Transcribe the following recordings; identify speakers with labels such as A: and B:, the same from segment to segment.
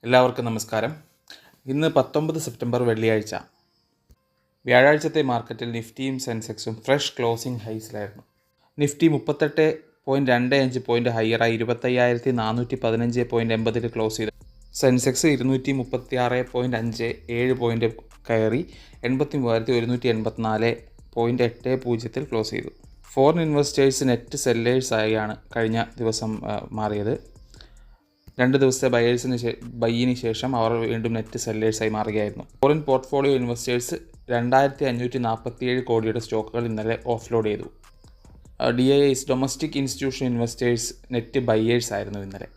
A: എല്ലാവർക്കും നമസ്കാരം. ഇന്ന് 19 സെപ്റ്റംബർ വെള്ളിയാഴ്ച. വ്യാഴാഴ്ചത്തെ മാർക്കറ്റിൽ നിഫ്റ്റിയും സെൻസെക്സും ഫ്രഷ് ക്ലോസിംഗ് ഹൈസിലായിരുന്നു. നിഫ്റ്റി 38.25 പോയിൻറ്റ് ഹയറായി 25,415.80 ക്ലോസ് ചെയ്തു. സെൻസെക്സ് 236.57 പോയിൻറ്റ് കയറി 83,184.80 ക്ലോസ് ചെയ്തു. ഫോറിൻ ഇൻവെസ്റ്റേഴ്സ് നെറ്റ് സെല്ലേഴ്സായാണ് കഴിഞ്ഞ ദിവസം മാറിയത്. 2 ദിവസത്തെ ബൈയിന് ശേഷം അവർ വീണ്ടും നെറ്റ് സെല്ലേഴ്സായി മാറുകയായിരുന്നു. ഫോറിൻ പോർട്ട്ഫോളിയോ ഇൻവെസ്റ്റേഴ്സ് 2,547 കോടിയുടെ സ്റ്റോക്കുകൾ ഇന്നലെ ഓഫ്ലോഡ് ചെയ്തു. DIIs domestic institution investors net buyers ആയിരുന്നു ഇന്നലെ.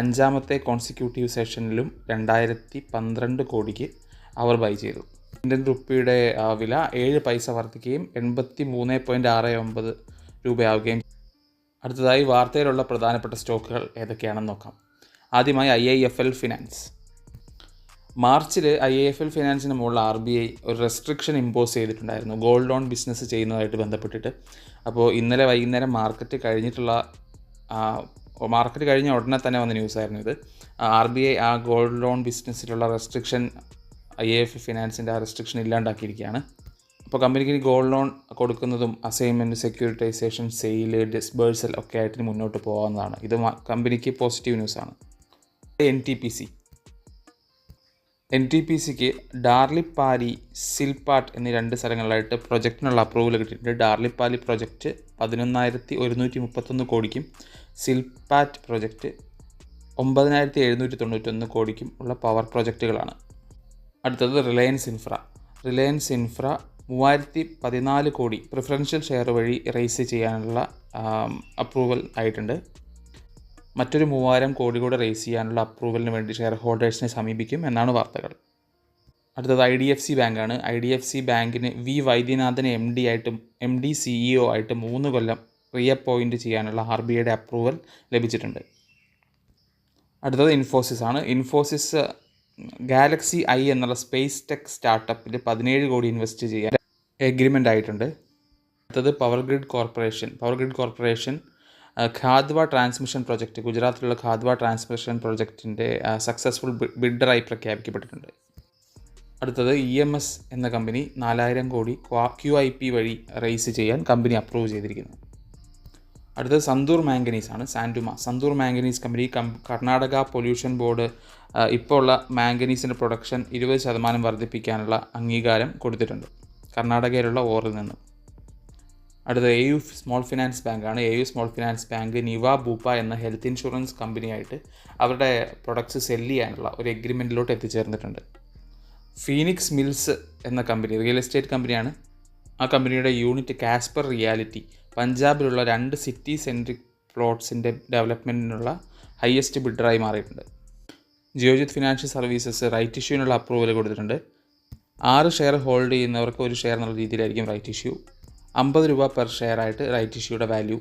A: 5ാമത്തെ കോൺസിക്യൂട്ടീവ് സെഷനിലും 2,012 കോടിക്ക് അവർ ബൈ ചെയ്തു. ഇന്ത്യൻ റുപ്പിയുടെ വില 7 പൈസ വർദ്ധിക്കുകയും 83.69 രൂപയാവുകയും. അടുത്തതായി വാർത്തയിലുള്ള പ്രധാനപ്പെട്ട സ്റ്റോക്കുകൾ ഏതൊക്കെയാണെന്ന് നോക്കാം. ആദ്യമായി IIFL ഫിനാൻസ്. മാർച്ചിൽ IIFL ഫിനാൻസിന് മുകളിൽ RBI ഒരു റെസ്ട്രിക്ഷൻ ഇമ്പോസ് ചെയ്തിട്ടുണ്ടായിരുന്നു ഗോൾഡ് ലോൺ ബിസിനസ് ചെയ്യുന്നതായിട്ട് ബന്ധപ്പെട്ടിട്ട്. അപ്പോൾ ഇന്നലെ വൈകുന്നേരം മാർക്കറ്റ് കഴിഞ്ഞ ഉടനെ തന്നെ വന്ന ന്യൂസായിരുന്നു ഇത്. RBI ആ ഗോൾഡ് ലോൺ ബിസിനസ്സിലുള്ള റെസ്ട്രിക്ഷൻ IIFL ഫിനാൻസിൻ്റെ ആ റെസ്ട്രിക്ഷൻ ഇല്ലാണ്ടാക്കിയിരിക്കുകയാണ്. അപ്പോൾ കമ്പനിക്ക് ഗോൾഡ് ലോൺ കൊടുക്കുന്നതും അസൈൻമെൻറ്റ്, സെക്യൂരിറ്റൈസേഷൻ, സെയിൽ, ഡിസ്ബേഴ്സൽ ഒക്കെ ആയിട്ട് മുന്നോട്ട് പോകാവുന്നതാണ്. ഇത് കമ്പനിക്ക് പോസിറ്റീവ് ന്യൂസാണ്. NTPCക്ക് ഡാർലിപ്പാലി, സിൽപാട്ട് എന്നീ 2 സ്ഥലങ്ങളിലായിട്ട് പ്രൊജക്റ്റിനുള്ള അപ്രൂവൽ കിട്ടിയിട്ടുണ്ട്. ഡാർലിപ്പാലി പ്രൊജക്റ്റ് 11,131 കോടിക്കും സിൽപാറ്റ് പ്രൊജക്റ്റ് 9,791 കോടിക്കും ഉള്ള പവർ പ്രൊജക്റ്റുകളാണ്. അടുത്തത് റിലയൻസ് ഇൻഫ്ര. 3,014 കോടി പ്രിഫറൻഷ്യൽ ഷെയർ വഴി റേസ് ചെയ്യാനുള്ള അപ്രൂവൽ ആയിട്ടുണ്ട്. മറ്റൊരു 3,000 കോടി കൂടെ റേസ് ചെയ്യാനുള്ള അപ്രൂവലിന് വേണ്ടി ഷെയർ ഹോൾഡേഴ്സിനെ സമീപിക്കും എന്നാണ് വാർത്തകൾ. അടുത്തത് IDFC ബാങ്കാണ്. IDFC ബാങ്കിന് V വൈദ്യനാഥന് MD CEO ആയിട്ട് 3 കൊല്ലം റീഅപ്പോയിൻറ്റ് ചെയ്യാനുള്ള RBIയുടെ അപ്രൂവൽ ലഭിച്ചിട്ടുണ്ട്. അടുത്തത് ഇൻഫോസിസ് ആണ്. ഇൻഫോസിസ് ഗാലക്സി ഐ എന്നുള്ള സ്പേസ് ടെക് സ്റ്റാർട്ടപ്പിൽ 17 കോടി ഇൻവെസ്റ്റ് ചെയ്യാൻ എഗ്രിമെൻ്റ് ആയിട്ടുണ്ട്. അടുത്തത് പവർ ഗ്രിഡ് കോർപ്പറേഷൻ ഖാദ്വ ട്രാൻസ്മിഷൻ പ്രൊജക്റ്റ്, ഗുജറാത്തിലുള്ള ഖാദ്വ ട്രാൻസ്മിഷൻ പ്രൊജക്റ്റിൻ്റെ സക്സസ്ഫുൾ ബിഡറായി പ്രഖ്യാപിക്കപ്പെട്ടിട്ടുണ്ട്. അടുത്തത് EMS എന്ന കമ്പനി 4,000 കോടി QIP വഴി റേസ് ചെയ്യാൻ കമ്പനി അപ്രൂവ് ചെയ്തിരിക്കുന്നു. അടുത്തത് സന്തൂർ മാംഗനീസ് ആണ്. Santoor manganese company Karnataka pollution board ഇപ്പോൾ ഉള്ള മാംഗനീസിൻ്റെ പ്രൊഡക്ഷൻ 20% വർദ്ധിപ്പിക്കാനുള്ള അംഗീകാരം കൊടുത്തിട്ടുണ്ട് കർണാടകയിലുള്ള ഓറിൽ നിന്നും. അടുത്ത AU സ്മോൾ ഫിനാൻസ് ബാങ്കാണ്. AU small finance bank Niva Bupa എന്ന ഹെൽത്ത് ഇൻഷുറൻസ് കമ്പനിയായിട്ട് അവരുടെ പ്രൊഡക്ട്സ് സെല്ല് ചെയ്യാനുള്ള ഒരു എഗ്രിമെൻറ്റിലോട്ട് എത്തിച്ചേർന്നിട്ടുണ്ട്. ഫീനിക്സ് മിൽസ് എന്ന കമ്പനി റിയൽ എസ്റ്റേറ്റ് കമ്പനിയാണ്. ആ കമ്പനിയുടെ യൂണിറ്റ് കാസ്പർ റിയാലിറ്റി പഞ്ചാബിലുള്ള 2 സിറ്റി സെൻട്രിക് പ്ലോട്ട്സിൻ്റെ ഡെവലപ്മെൻറ്റിനുള്ള ഹയസ്റ്റ് ബിഡറായി മാറിയിട്ടുണ്ട്. ജിയോജിത് ഫിനാൻഷ്യൽ സർവീസസ് റൈറ്റ് ഇഷ്യൂവിനുള്ള അപ്രൂവൽ കൊടുത്തിട്ടുണ്ട്. 6 ഷെയർ ഹോൾഡ് ചെയ്യുന്നവർക്ക് 1 ഷെയർ എന്നുള്ള രീതിയിലായിരിക്കും റൈറ്റ് ഇഷ്യൂ. 50 രൂപ പെർ ഷെയർ ആയിട്ട് റൈറ്റ് ഇഷ്യൂയുടെ വാല്യൂ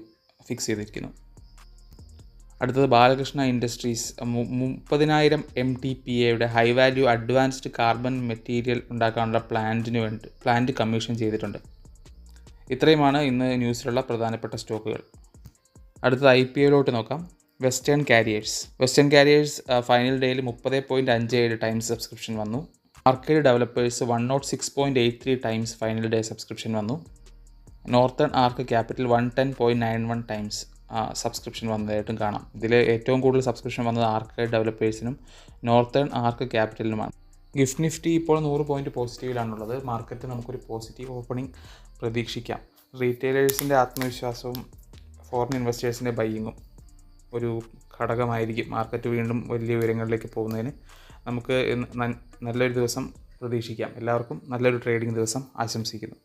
A: ഫിക്സ് ചെയ്തിരിക്കുന്നു. അടുത്തത് ബാലകൃഷ്ണ ഇൻഡസ്ട്രീസ് 30,000 MTPAയുടെ high value advanced carbon material ഉണ്ടാക്കാനുള്ള പ്ലാന്റ് കമ്മീഷൻ ചെയ്തിട്ടുണ്ട്. ഇത്രയുമാണ് ഇന്ന് ന്യൂസിലുള്ള പ്രധാനപ്പെട്ട സ്റ്റോക്കുകൾ. അടുത്തത് IPOയിലോട്ട് നോക്കാം. വെസ്റ്റേൺ കാരിയേഴ്സ് ഫൈനൽ ഡേയിൽ 30.57 ടൈംസ് സബ്സ്ക്രിപ്ഷൻ വന്നു. Arcade developers 106.83 times final day subscription വന്നു. നോർത്തേൺ ആർക്ക് ക്യാപിറ്റൽ 110.91 ടൈംസ് സബ്സ്ക്രിപ്ഷൻ വന്നതായിട്ടും കാണാം. ഇതിൽ ഏറ്റവും കൂടുതൽ സബ്സ്ക്രിപ്ഷൻ വന്നത് ആർക്കേഡ് ഡെവലപ്പേഴ്സിനും നോർത്തേൺ ആർക്ക് ക്യാപിറ്റലിനുമാണ്. ഗിഫ്റ്റ് നിഫ്റ്റി ഇപ്പോൾ 100 പോയിൻറ്റ് പോസിറ്റീവിലാണുള്ളത്. മാർക്കറ്റ് നമുക്കൊരു പോസിറ്റീവ് ഓപ്പണിംഗ് പ്രതീക്ഷിക്കാം. റീറ്റെയിലേഴ്സിൻ്റെ ആത്മവിശ്വാസവും ഫോറിൻ ഇൻവെസ്റ്റേഴ്സിൻ്റെ ബൈയിങ്ങും ഒരു ഘടകമായിരിക്കും മാർക്കറ്റ് വീണ്ടും വലിയ ഉയരങ്ങളിലേക്ക് പോകുന്നതിന്. നമുക്ക് നല്ലൊരു ദിവസം പ്രതീക്ഷിക്കാം. എല്ലാവർക്കും നല്ലൊരു ട്രേഡിംഗ് ദിവസം ആശംസിക്കുന്നു.